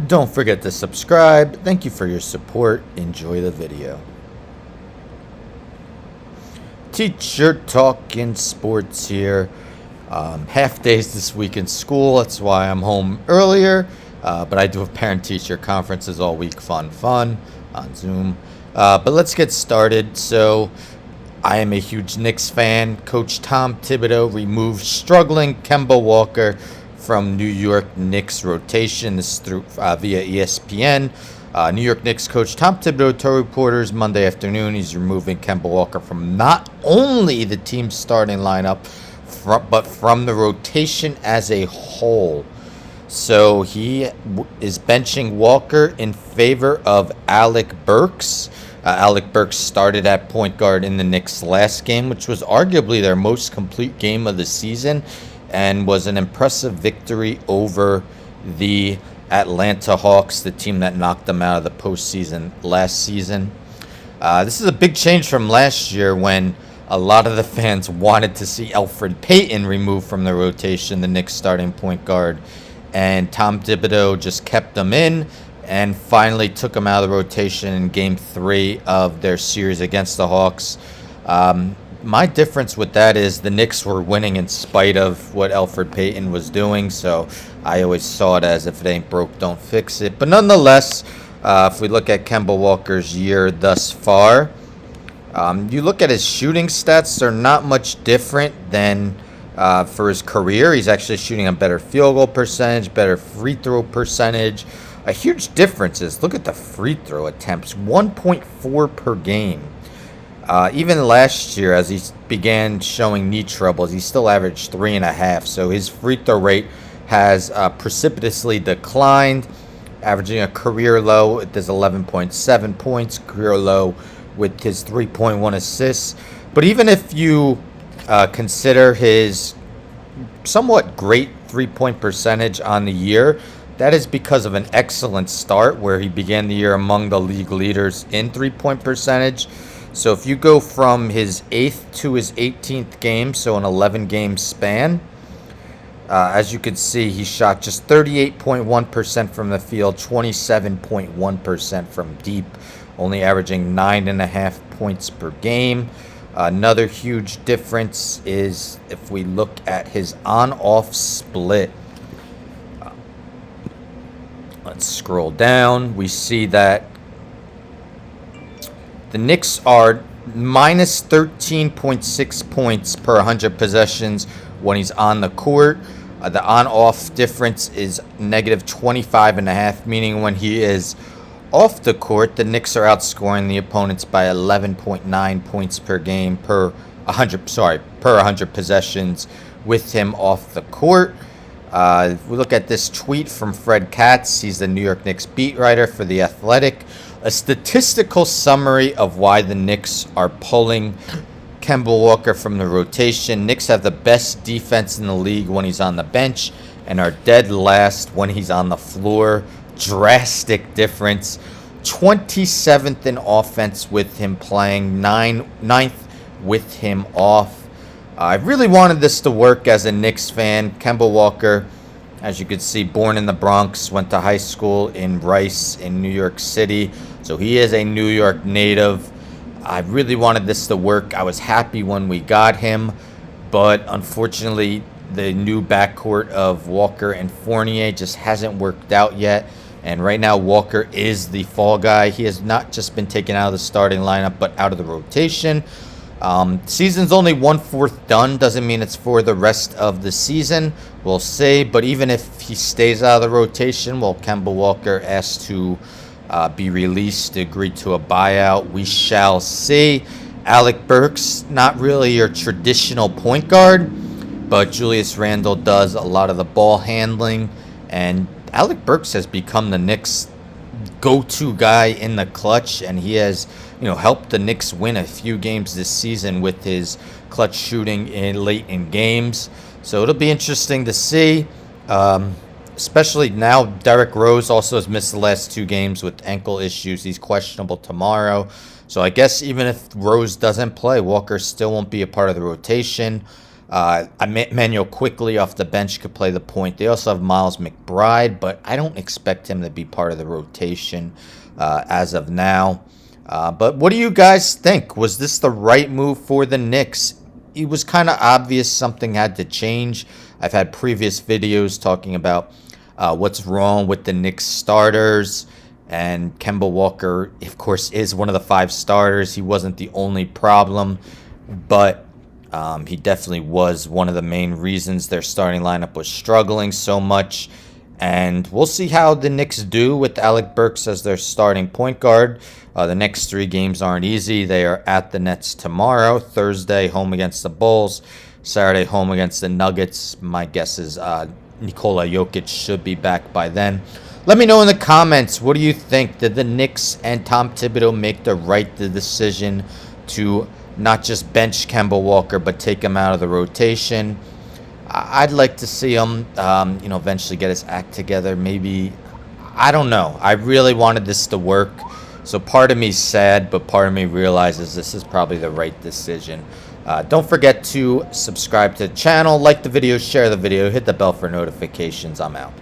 Don't forget to subscribe. Thank you for your support. Enjoy the video. Teacher Talking Sports here. Half days this week in school. That's why I'm home earlier. But I do have parent-teacher conferences all week. Fun on Zoom. But let's get started. So I am a huge Knicks fan. Coach Tom Thibodeau removed struggling Kemba Walker from New York Knicks rotation. This is through via ESPN. New York Knicks coach Tom Thibodeau told reporters Monday afternoon he's removing Kemba Walker from not only the team's starting lineup, but from the rotation as a whole. So he is benching Walker in favor of Alec Burks. Alec Burks started at point guard in the Knicks' last game, which was arguably their most complete game of the season, and was an impressive victory over the Atlanta Hawks, the team that knocked them out of the postseason last season. This is a big change from last year when a lot of the fans wanted to see Elfrid Payton removed from the rotation, the Knicks starting point guard, and Tom Thibodeau just kept them in and finally took them out of the rotation in Game 3 of their series against the Hawks. My difference with that is the Knicks were winning in spite of what Elfrid Payton was doing, so I always saw it as if it ain't broke, don't fix it. But nonetheless, if we look at Kemba Walker's year thus far, you look at his shooting stats, they're not much different than for his career. He's actually shooting a better field goal percentage, better free throw percentage. A huge difference is, look at the free throw attempts, 1.4 per game. Even last year, as he began showing knee troubles, he still averaged 3.5. So his free throw rate has precipitously declined, averaging a career low at this 11.7 points, career low with his 3.1 assists. But even if you consider his somewhat great three-point percentage on the year, that is because of an excellent start where he began the year among the league leaders in three-point percentage. So if you go from his 8th to his 18th game, so an 11-game span, as you can see, he shot just 38.1% from the field, 27.1% from deep, only averaging 9.5 points per game. Another huge difference is if we look at his on-off split. Let's scroll down. We see that the Knicks are minus 13.6 points per 100 possessions when he's on the court. The on-off difference is negative 25.5, meaning when he is off the court, the Knicks are outscoring the opponents by 11.9 points per game per 100 possessions with him off the court. If we look at this tweet from Fred Katz, he's the New York Knicks beat writer for The Athletic. A statistical summary of why the Knicks are pulling Kemba Walker from the rotation. Knicks have the best defense in the league when he's on the bench and are dead last when he's on the floor. Drastic difference. 27th in offense with him playing, 9th with him off. I really wanted this to work as a Knicks fan. Kemba Walker, as you can see, born in the Bronx, went to high school in Rice in New York City. So he is a New York native. I really wanted this to work. I was happy when we got him, but unfortunately, the new backcourt of Walker and Fournier just hasn't worked out yet. And right now, Walker is the fall guy. He has not just been taken out of the starting lineup, but out of the rotation. Season's only 1/4 done. Doesn't mean it's for the rest of the season. We'll see. But even if he stays out of the rotation, well, Kemba Walker asked to be released, agreed to a buyout. We shall see. Alec Burks, not really your traditional point guard, but Julius Randle does a lot of the ball handling, and Alec Burks has become the Knicks' go-to guy in the clutch, and he has, helped the Knicks win a few games this season with his clutch shooting late in games. So it'll be interesting to see. Especially now, Derrick Rose also has missed the last 2 games with ankle issues. He's questionable tomorrow. So I guess even if Rose doesn't play, Walker still won't be a part of the rotation. Emmanuel quickly off the bench could play the point. They also have Miles McBride, but I don't expect him to be part of the rotation as of now. But what do you guys think? Was this the right move for the Knicks? It was kind of obvious something had to change. I've had previous videos talking about what's wrong with the Knicks starters. And Kemba Walker, of course, is one of the 5 starters. He wasn't the only problem, but he definitely was one of the main reasons their starting lineup was struggling so much. And we'll see how the Knicks do with Alec Burks as their starting point guard. The next 3 games aren't easy. They are at the Nets tomorrow, Thursday home against the Bulls, Saturday home against the Nuggets. My guess is Nikola Jokic should be back by then. Let me know in the comments, what do you think? Did the Knicks and Tom Thibodeau make the right decision to not just bench Kemba Walker, but take him out of the rotation? I'd like to see him, eventually get his act together. Maybe, I don't know. I really wanted this to work. So part of me's sad, but part of me realizes this is probably the right decision. Don't forget to subscribe to the channel, like the video, share the video, hit the bell for notifications. I'm out.